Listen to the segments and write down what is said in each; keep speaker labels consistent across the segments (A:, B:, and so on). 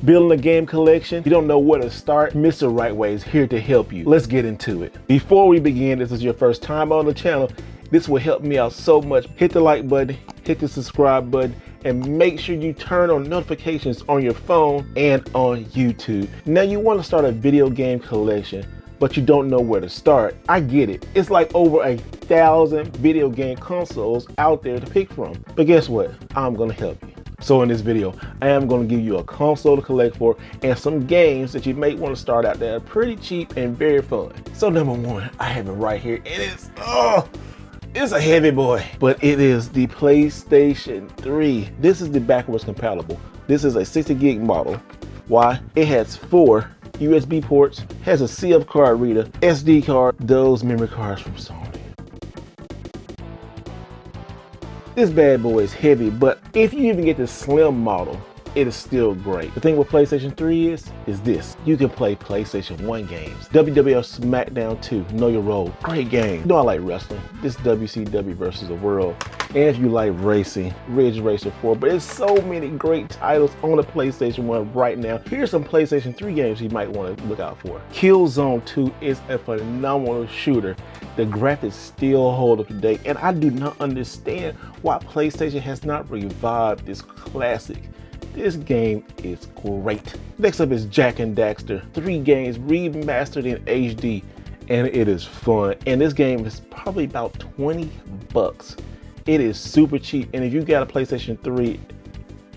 A: Building a game collection, you don't know where to start? Mr. Wright is here to help you. Let's get into it. Before we begin, if this is your first time on the channel, this will help me out so much. Hit the like button, hit the subscribe button, and make sure you turn on notifications on your phone and on YouTube. Now you want to start a video game collection, but you don't know where to start. I get it. It's like over 1,000 video game consoles out there to pick from. But guess what? I'm gonna help you. So in this video, I am gonna give you a console to collect for and some games that you may want to start out that are pretty cheap and very fun. So number one, I have it right here. It's a heavy boy, but it is the PlayStation 3. This is the backwards compatible. This is a 60 gig model. Why? It has 4 USB ports, has a CF card reader, SD card, those memory cards from Sony. This bad boy is heavy, but if you even get the slim model, it is still great. The thing with PlayStation 3 is this. You can play PlayStation 1 games. WWF SmackDown 2, Know Your Role, great game. You know I like wrestling. This WCW versus the World. And if you like racing, Ridge Racer 4, but there's so many great titles on the PlayStation 1 right now. Here's some PlayStation 3 games you might want to look out for. Killzone 2 is a phenomenal shooter. The graphics still hold up to date, and I do not understand why PlayStation has not revived this classic. This game is great. Next up is Jak and Daxter. 3 games remastered in HD, and it is fun. And this game is probably about 20 bucks. It is super cheap, and if you got a PlayStation 3,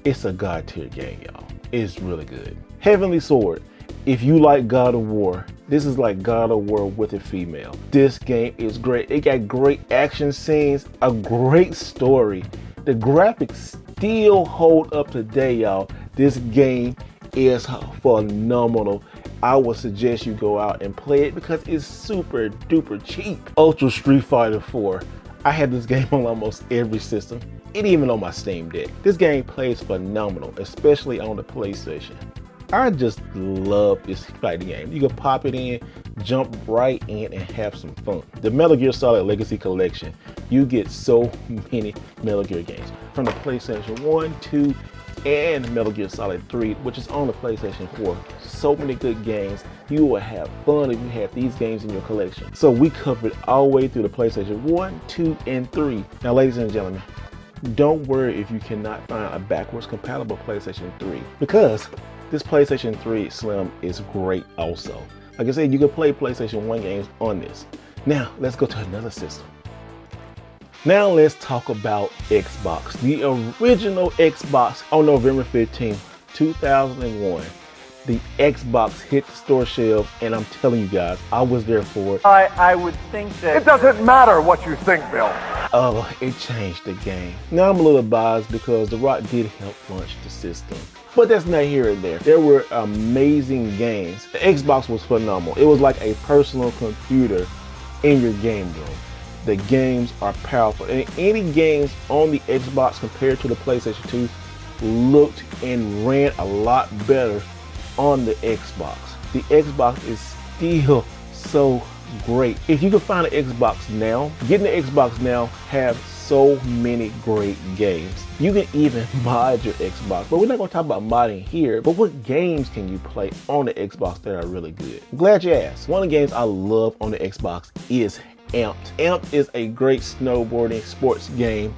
A: it's a God tier game, y'all. It's really good. Heavenly Sword. If you like God of War, this is like God of War with a female. This game is great. It got great action scenes, a great story. The graphics still hold up today, y'all. This game is phenomenal. I would suggest you go out and play it because it's super duper cheap. Ultra Street Fighter 4. I had this game on almost every system, and even on my Steam Deck. This game plays phenomenal, especially on the PlayStation. I just love this fighting game. You can pop it in, jump right in, and have some fun. The Metal Gear Solid Legacy Collection. You get so many Metal Gear games from the PlayStation 1, 2, and Metal Gear Solid 3, which is on the PlayStation 4. So many good games. You will have fun if you have these games in your collection. So we covered all the way through the PlayStation 1, 2, and 3. Now, ladies and gentlemen, don't worry if you cannot find a backwards compatible PlayStation 3, because this PlayStation 3 Slim is great also. Like I said, you can play PlayStation 1 games on this. Now, let's go to another system. Now let's talk about Xbox. The original Xbox on November 15, 2001. The Xbox hit the store shelves, and I'm telling you guys, I was there for it.
B: I would think that... It doesn't matter what you think, Bill.
A: Oh, it changed the game. Now I'm a little biased because The Rock did help launch the system. But that's not here and there. There were amazing games. The Xbox was phenomenal. It was like a personal computer in your game room. The games are powerful. And any games on the Xbox compared to the PlayStation 2 looked and ran a lot better on the Xbox. The Xbox is still so great. If you can find an Xbox now, getting the Xbox now have so many great games. You can even mod your Xbox, but we're not going to talk about modding here. But what games can you play on the Xbox that are really good? I'm glad you asked. One of the games I love on the Xbox is Amped. Amped is a great snowboarding sports game.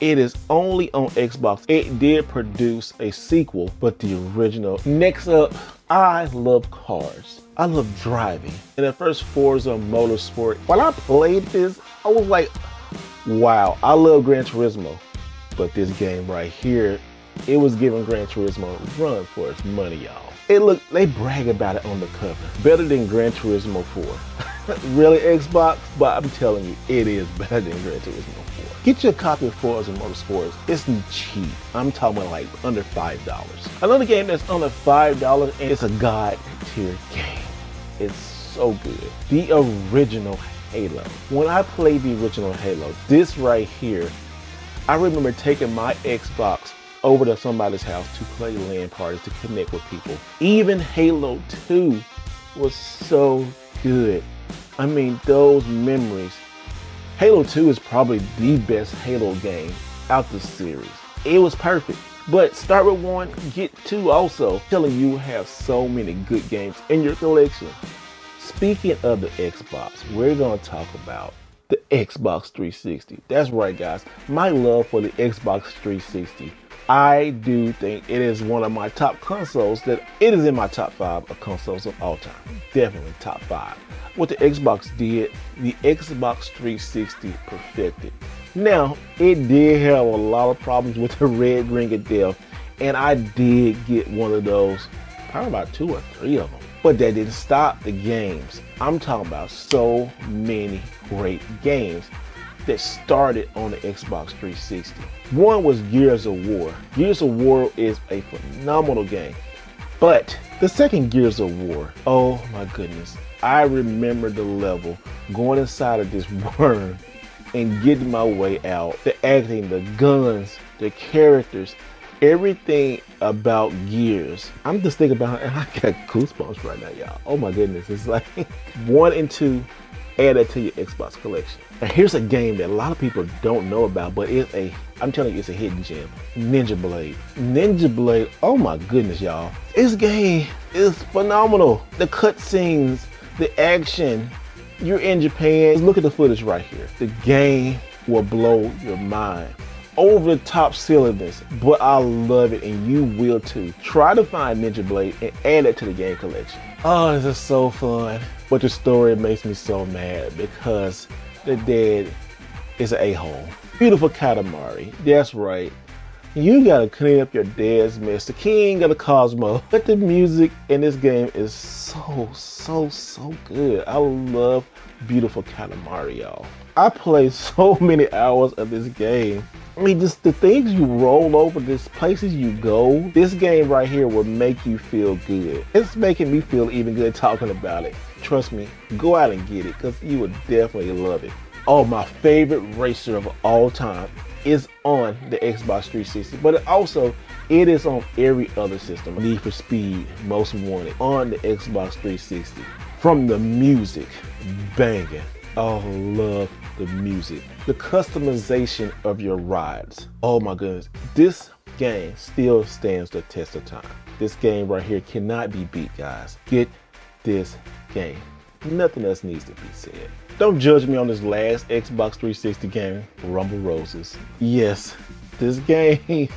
A: It is only on Xbox. It did produce a sequel, but the original. Next up, I love cars. I love driving. In the first Forza Motorsport, when I played this, I was like, wow, I love Gran Turismo. But this game right here, it was giving Gran Turismo a run for its money, y'all. They brag about it on the cover. Better than Gran Turismo 4. Really, Xbox? But I'm telling you, it is better than Gran Turismo 4. Get your copy of Forza Motorsports. It's cheap. I'm talking about like under $5. Another game that's under $5 and it's a God tier game. It's so good. The original Halo. When I played the original Halo, this right here, I remember taking my Xbox over to somebody's house to play LAN parties, to connect with people. Even Halo 2 was so good. I mean, those memories. Halo 2 is probably the best Halo game out the series. It was perfect. But start with one, get two also. I'm telling you, have so many good games in your collection. Speaking of the Xbox, we're gonna talk about the Xbox 360. That's right, guys. My love for the Xbox 360. I do think it is one of my top consoles. That it is in my top 5 of consoles of all time. Definitely top 5. What the Xbox did, the Xbox 360 perfected. Now, it did have a lot of problems with the red ring of death, and I did get one of those, probably about 2 or 3 of them. But that didn't stop the games. I'm talking about so many great games that started on the Xbox 360. One was Gears of War. Gears of War is a phenomenal game. But the second Gears of War, oh my goodness. I remember the level, going inside of this worm and getting my way out. The acting, the guns, the characters, everything about Gears. I'm just thinking about it, and I got goosebumps right now, y'all. Oh my goodness. It's like 1 and 2, add that to your Xbox collection. And here's a game that a lot of people don't know about, but I'm telling you, it's a hidden gem. Ninja Blade. Ninja Blade, oh my goodness, y'all. This game is phenomenal. The cutscenes, the action. You're in Japan. Look at the footage right here. The game will blow your mind. Over the top silliness, but I love it, and you will too. Try to find Ninja Blade and add it to the game collection. Oh, this is so fun. But the story makes me so mad because the dad is an a-hole. Beautiful Katamari, that's right. You gotta clean up your dad's mess, the king of the cosmos. But the music in this game is so good. I love Beautiful Katamari, y'all. I play so many hours of this game. I mean, just the things you roll over, the places you go, this game right here will make you feel good. It's making me feel even good talking about it. Trust me, go out and get it because you would definitely love it. Oh, my favorite racer of all time is on the Xbox 360, but it is on every other system. Need for Speed Most Wanted on the Xbox 360. From the music, banging. Oh, love the music. The customization of your rides. Oh my goodness. This game still stands the test of time. This game right here cannot be beat, guys. Get this game. Nothing else needs to be said. Don't judge me on this last Xbox 360 game, Rumble Roses. Yes, this game,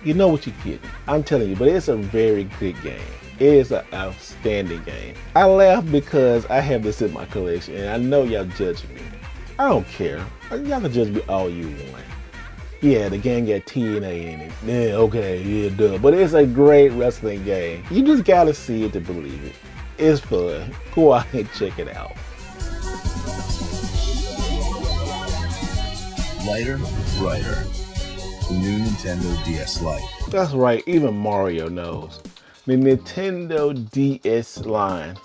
A: you know what you get. I'm telling you, but it's a very good game. It is an outstanding game. I laugh because I have this in my collection and I know y'all judging me. I don't care. Y'all can judge me all you want. Yeah, the game got TNA in it. Yeah, okay, yeah, duh. But it's a great wrestling game. You just gotta see it to believe it. It's fun. Go out and check it out.
C: Lighter, brighter. The new Nintendo DS Lite.
A: That's right, even Mario knows. The Nintendo DS line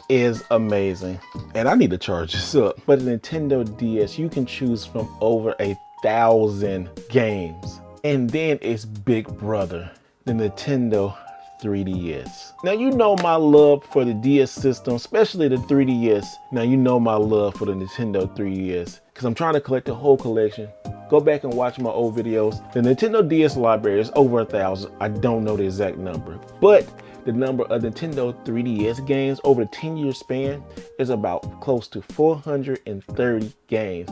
A: is amazing. And I need to charge this up. But the Nintendo DS, you can choose from over 1,000 games. And then it's Big Brother, the Nintendo 3DS. Now you know my love for the DS system, especially the 3DS. Now you know my love for the Nintendo 3DS because I'm trying to collect the whole collection. Go back and watch my old videos. The Nintendo DS library is over 1,000. I don't know the exact number, but the number of Nintendo 3DS games over the 10-year span is about close to 430 games.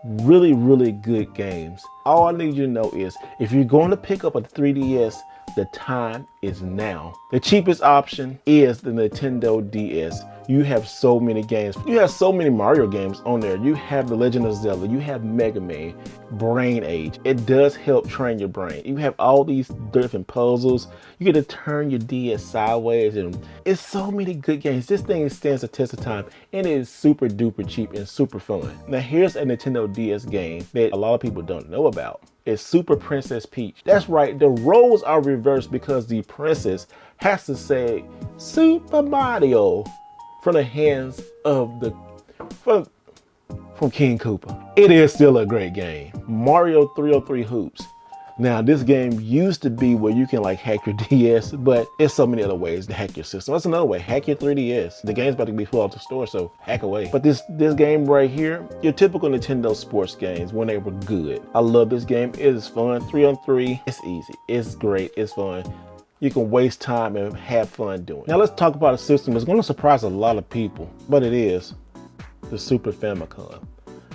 A: Really, really good games. All I need you to know is if you're going to pick up a 3DS, the time is now. The cheapest option is the Nintendo DS. You have so many games. You have so many Mario games on there. You have The Legend of Zelda. You have Mega Man, Brain Age. It does help train your brain. You have all these different puzzles. You get to turn your DS sideways, and it's so many good games. This thing stands the test of time, and it is super duper cheap and super fun. Now here's a Nintendo DS game that a lot of people don't know about. It's Super Princess Peach. That's right, the roles are reversed because the princess has to say Super Mario from the hands of from King Koopa. It is still a great game. Mario 303 Hoops. Now, this game used to be where you can like hack your DS, but it's so many other ways to hack your system. That's another way, hack your 3DS. The game's about to be pulled off the store, so hack away. But this game right here, your typical Nintendo sports games when they were good. I love this game, it is fun, 3-on-3, it's easy, it's great, it's fun. You can waste time and have fun doing it. Now let's talk about a system that's gonna surprise a lot of people, but it is the Super Famicom.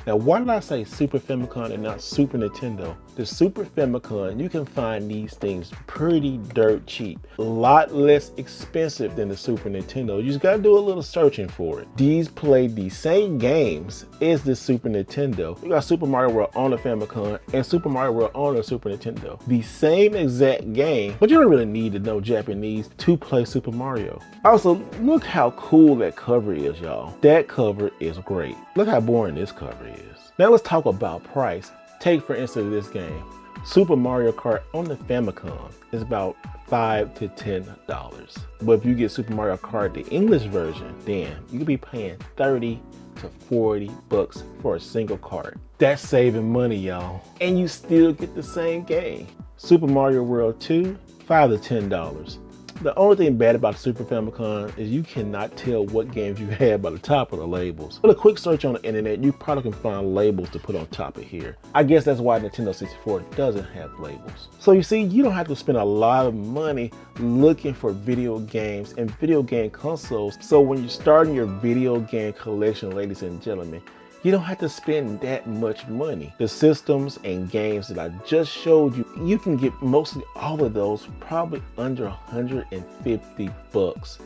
A: Now, why did I say Super Famicom and not Super Nintendo? The Super Famicom, you can find these things pretty dirt cheap. A lot less expensive than the Super Nintendo. You just gotta do a little searching for it. These play the same games as the Super Nintendo. You got Super Mario World on the Famicom and Super Mario World on the Super Nintendo. The same exact game, but you don't really need to know Japanese to play Super Mario. Also, look how cool that cover is, y'all. That cover is great. Look how boring this cover is. Now let's talk about price. Take for instance this game. Super Mario Kart on the Famicom is about $5 to $10. But if you get Super Mario Kart, the English version, then you could be paying 30 to 40 bucks for a single cart. That's saving money, y'all. And you still get the same game. Super Mario World 2, $5 to $10. The only thing bad about the Super Famicom is you cannot tell what games you have by the top of the labels. With a quick search on the internet, you probably can find labels to put on top of here. I guess that's why Nintendo 64 doesn't have labels. So you see, you don't have to spend a lot of money looking for video games and video game consoles. So when you're starting your video game collection, ladies and gentlemen, you don't have to spend that much money. The systems and games that I just showed you, you can get mostly all of those probably under 150 bucks.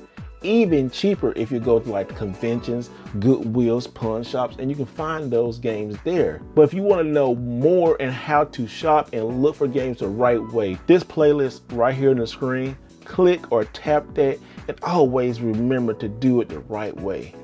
A: Even cheaper if you go to like conventions, Goodwills, pawn shops, and you can find those games there. But if you want to know more and how to shop and look for games the right way, this playlist right here on the screen, click or tap that and always remember to do it the right way.